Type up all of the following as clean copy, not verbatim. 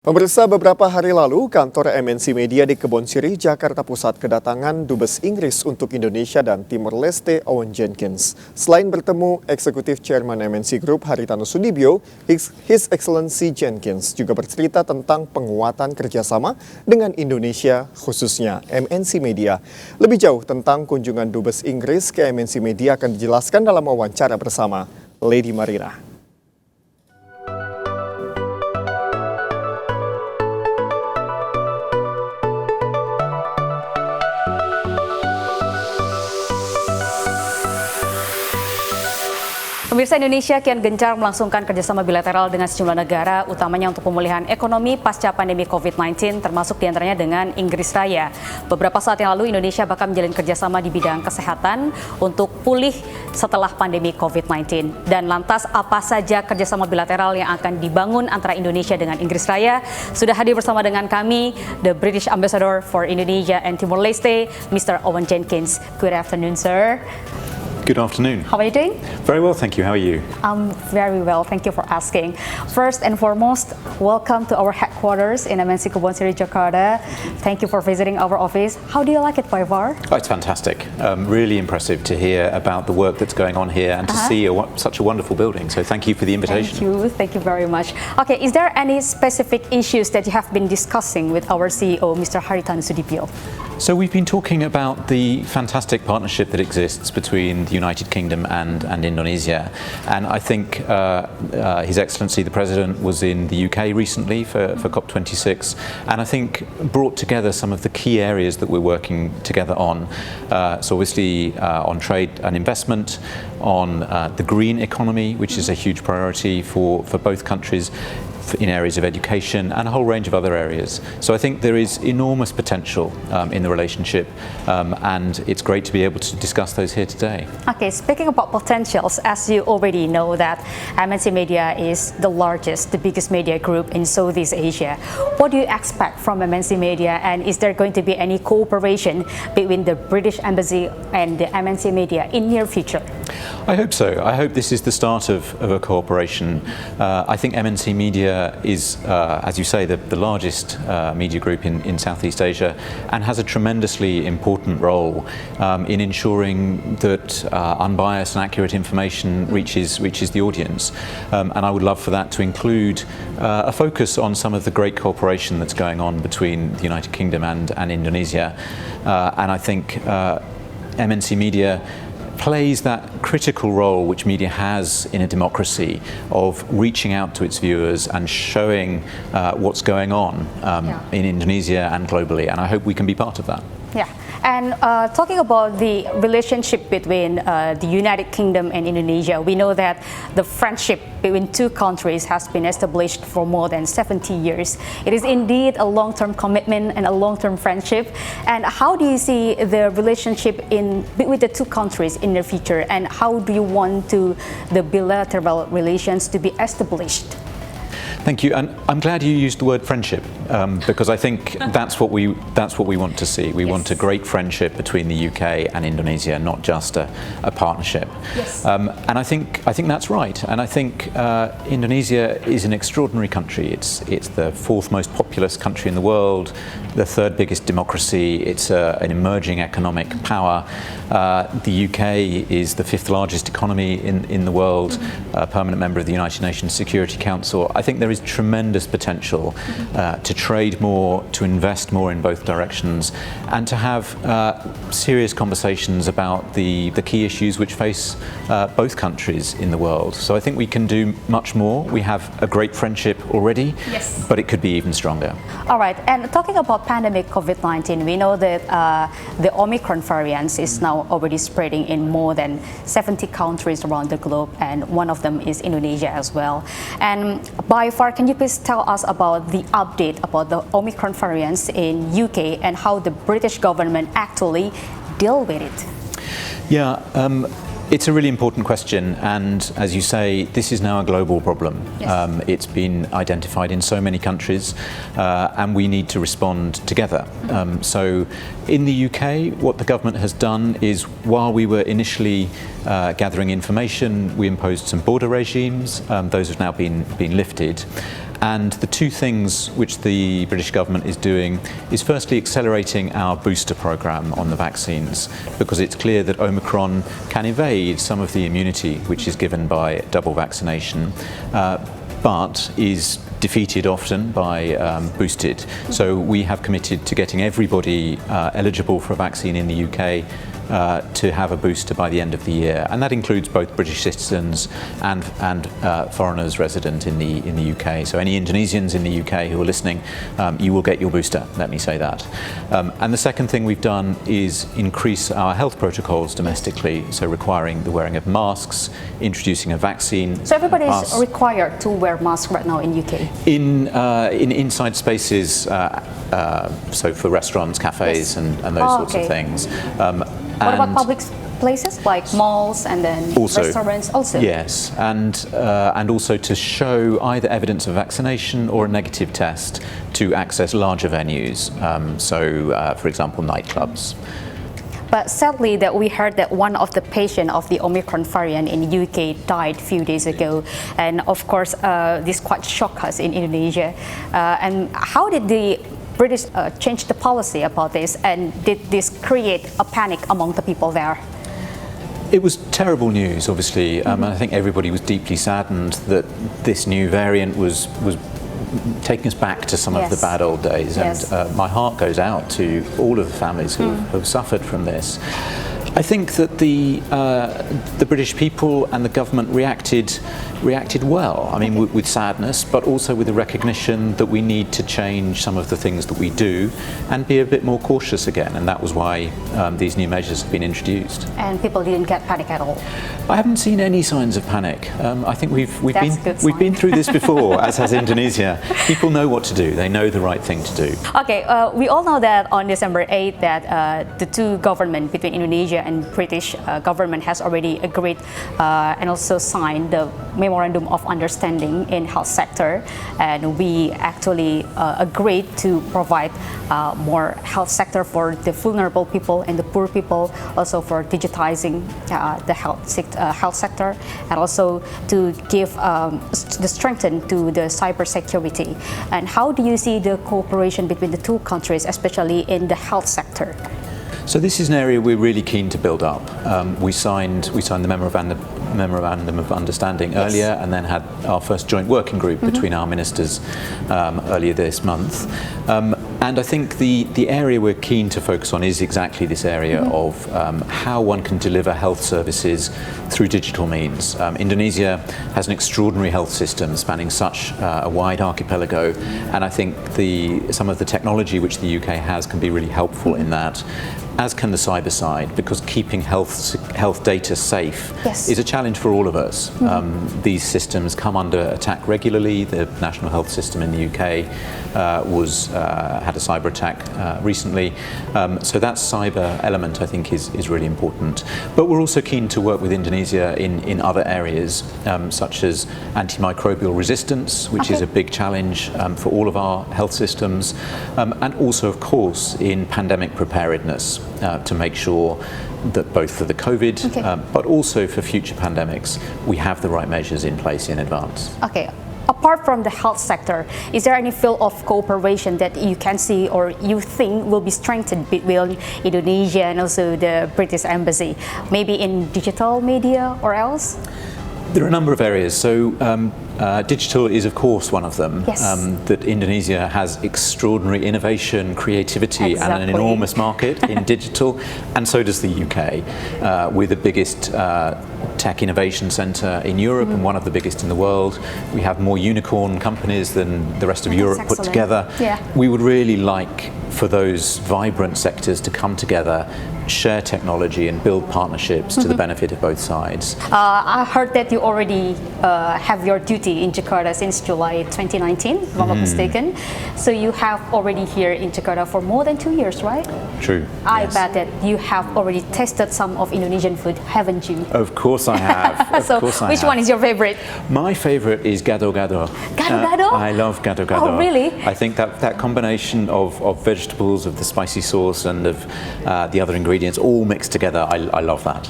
Pemirsa, beberapa hari lalu, kantor MNC Media di Kebon Sirih, Jakarta Pusat kedatangan Dubes Inggris untuk Indonesia dan Timor Leste, Owen Jenkins. Selain bertemu Eksekutif Chairman MNC Group Haritanu Sudibyo, His Excellency Jenkins juga bercerita tentang penguatan kerjasama dengan Indonesia, khususnya MNC Media. Lebih jauh tentang kunjungan Dubes Inggris ke MNC Media akan dijelaskan dalam wawancara bersama Lady Marina. Pemirsa, Indonesia kian gencar melangsungkan kerjasama bilateral dengan sejumlah negara, utamanya untuk pemulihan ekonomi pasca pandemi COVID-19, termasuk diantaranya dengan Inggris Raya. Beberapa saat yang lalu, Indonesia bahkan menjalin kerjasama di bidang kesehatan untuk pulih setelah pandemi COVID-19. Dan lantas, apa saja kerjasama bilateral yang akan dibangun antara Indonesia dengan Inggris Raya? Sudah hadir bersama dengan kami, the British Ambassador for Indonesia and Timor Leste, Mr. Owen Jenkins. Good afternoon, sir. Good afternoon. How are you doing? Very well, thank you. How are you? I'm very well, thank you for asking. First and foremost, welcome to our headquarters in MNC Kebon Sirih, Jakarta. Thank you for visiting our office. How do you like it by far? Oh, it's fantastic. Really impressive to hear about the work that's going on here and to see such a wonderful building. So thank you for the invitation. Thank you very much. Okay, is there any specific issues that you have been discussing with our CEO, Mr. Haritanu Sudibyo? So we've been talking about the fantastic partnership that exists between the United Kingdom and Indonesia. And I think His Excellency the President was in the UK recently for COP26, and I think brought together some of the key areas that we're working together on. So obviously on trade and investment, on the green economy, which is a huge priority for both countries, in areas of education and a whole range of other areas. So I think there is enormous potential in the relationship, and it's great to be able to discuss those here today. Okay, speaking about potentials, as you already know that MNC Media is the largest, the biggest media group in Southeast Asia. What do you expect from MNC Media, and is there going to be any cooperation between the British Embassy and the MNC Media in near future? I hope so. I hope this is the start of a cooperation. I think MNC Media is, as you say, the largest media group in Southeast Asia, and has a tremendously important role in ensuring that unbiased and accurate information reaches the audience. And I would love for that to include a focus on some of the great cooperation that's going on between the United Kingdom and Indonesia. And I think MNC Media plays that critical role which media has in a democracy of reaching out to its viewers and showing what's going on in Indonesia and globally, and I hope we can be part of that. Yeah, and talking about the relationship between the United Kingdom and Indonesia, we know that the friendship between two countries has been established for more than 70 years. It is indeed a long-term commitment and a long-term friendship. And how do you see the relationship with the two countries in the future, and how do you want the bilateral relations to be established? Thank you, and I'm glad you used the word friendship, because I think that's what we want to see. We want a great friendship between the UK and Indonesia, not just a partnership. Yes. And I think that's right. And I think Indonesia is an extraordinary country. It's the fourth most populous country in the world, the third biggest democracy. It's an emerging economic power. The UK is the fifth largest economy in the world, a permanent member of the United Nations Security Council. I think there is tremendous potential to trade more, to invest more in both directions, and to have serious conversations about the key issues which face both countries in the world. So I think we can do much more. We have a great friendship already, yes, but it could be even stronger. All right, and talking about pandemic COVID-19, we know that the Omicron variant is now already spreading in more than 70 countries around the globe, and one of them is Indonesia as well. And by far, can you please tell us about the update about the Omicron variants in UK and how the British government actually deal with it? Yeah. It's a really important question, and as you say, this is now a global problem. Yes. It's been identified in so many countries, and we need to respond together. So in the UK, what the government has done is, while we were initially gathering information, we imposed some border regimes. Those have now been lifted. And the two things which the British government is doing is firstly accelerating our booster program on the vaccines, because it's clear that Omicron can evade some of the immunity which is given by double vaccination, but is defeated often by boosted. So we have committed to getting everybody eligible for a vaccine in the UK to have a booster by the end of the year, and that includes both British citizens and foreigners resident in the UK. So any Indonesians in the UK who are listening, you will get your booster. Let me say that. And the second thing we've done is increase our health protocols domestically, so requiring the wearing of masks, introducing a vaccine. So everybody is pass. Required to wear masks right now in UK. In inside spaces, so for restaurants, cafes, Yes. and those sorts Okay. of things. What about And public places like malls and then also, restaurants also? Yes, and also to show either evidence of vaccination or a negative test to access larger venues. For example, nightclubs. But sadly, that we heard that one of the patients of the Omicron variant in UK died a few days ago, and of course, this quite shocked us in Indonesia. And how did the British change the policy about this, and did this create a panic among the people there? It was terrible news, obviously. And I think everybody was deeply saddened that this new variant was taking us back to some of the Yes. bad old days. Yes. And my heart goes out to all of the families who have suffered from this. I think that the British people and the government reacted well. I mean, with sadness, but also with the recognition that we need to change some of the things that we do and be a bit more cautious again. And that was why these new measures have been introduced. And people didn't get panic at all. I haven't seen any signs of panic. I think we've That's a good we've been sign. through this before, as has Indonesia. People know what to do. They know the right thing to do. Okay, we all know that on December 8th that the two government between Indonesia and British government has already agreed and also signed the memorandum of understanding in health sector, and we actually agreed to provide more health sector for the vulnerable people and the poor people, also for digitizing the health sector, and also to give the strengthen to the cyber security. And how do you see the cooperation between the two countries, especially in the health sector? So this is an area we're really keen to build up. We signed the memorandum of understanding earlier, and then had our first joint working group between our ministers earlier this month. And I think the area we're keen to focus on is exactly this area of how one can deliver health services through digital means. Indonesia has an extraordinary health system spanning such a wide archipelago, and I think some of the technology which the UK has can be really helpful in that, as can the cyber side, because keeping health data safe Yes. is a challenge for all of us. These systems come under attack regularly. The National Health System in the UK had a cyber attack recently. So that cyber element, I think, is really important. But we're also keen to work with Indonesia in other areas, such as antimicrobial resistance, which is a big challenge for all of our health systems, and also, of course, in pandemic preparedness, to make sure that both for the COVID, but also for future pandemics, we have the right measures in place in advance. Okay. Apart from the health sector, is there any field of cooperation that you can see or you think will be strengthened between Indonesia and also the British Embassy? Maybe in digital media or else? There are a number of areas. So digital is, of course, one of them. Yes. That Indonesia has extraordinary innovation, creativity, and an Exactly. enormous market in digital, and so does the UK. We're the biggest tech innovation centre in Europe and one of the biggest in the world. We have more unicorn companies than the rest of Europe put excellent. together. Yeah. We would really like for those vibrant sectors to come together, share technology and build partnerships to the benefit of both sides. I heard that you already have your duty in Jakarta since July 2019, if I'm not mistaken. So you have already here in Jakarta for more than 2 years, right? True. I yes. bet that you have already tasted some of Indonesian food, haven't you? Of course I have. So which one is your favorite? My favourite is gado-gado. Gado-gado? I love gado-gado. Oh, really? I think that combination of vegetables, of the spicy sauce, and of the other ingredients ingredients all mixed together. I love that.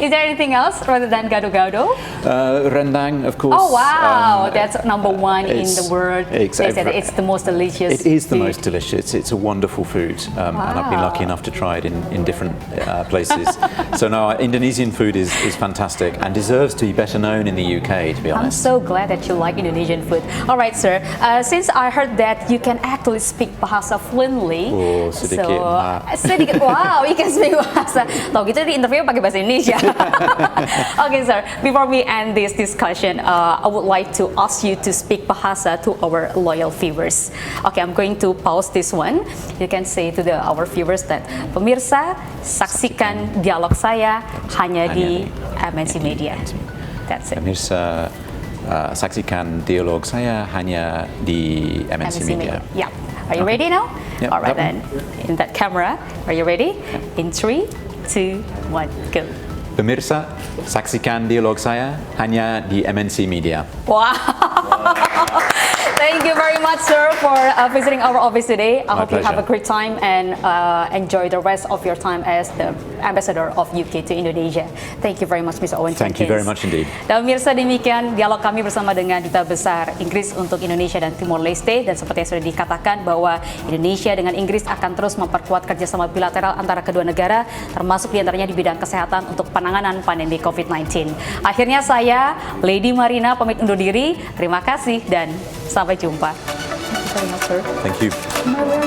Is there anything else rather than gado-gado? Rendang, of course. Oh wow, that's number one in the it's- world. it's They said every- it's the most delicious. It is the food. most delicious. It's a wonderful food, and I've been lucky enough to try it in different places. So no, Indonesian food is fantastic and deserves to be better known in the UK, to be I'm honest. so glad that you like Indonesian food. All right, sir. Since I heard that you can actually speak bahasa fluently, Oh, sedikit, sedikit. Wow, you can speak bahasa. Tahu gitu di interview pakai bahasa Indonesia. Okay, sir. Before we end this discussion, I would like to ask you to speak bahasa to our loyal viewers. Okay, I'm going to pause this one. You can say to our viewers that pemirsa saksikan dialog saya hanya di MNC Media. That's it. Pemirsa, saksikan dialog saya hanya di MNC Media. Yeah. Are you ready now? Yep, All right that then. In that camera, are you ready? In 3, 2, 1, go. Pemirsa, saksikan dialog saya hanya di MNC Media. Wow. Thank you very much, sir, for visiting our office today. I My hope you have a pleasure. great time and enjoy the rest of your time as the ambassador of UK to Indonesia. Thank you very much, Mr. Owen Thank you Jenkins. very much indeed. Dan pemirsa, demikian dialog kami bersama dengan Duta Besar Inggris untuk Indonesia dan Timor Leste. Dan seperti yang sudah dikatakan bahwa Indonesia dengan Inggris akan terus memperkuat kerjasama bilateral antara kedua negara, termasuk diantaranya di bidang kesehatan untuk penanganan pandemi COVID-19. Akhirnya saya, Lady Marina, pamit undur diri. Terima kasih dan sampai jumpa. Thank you very much, sir. Thank you. Am I wearing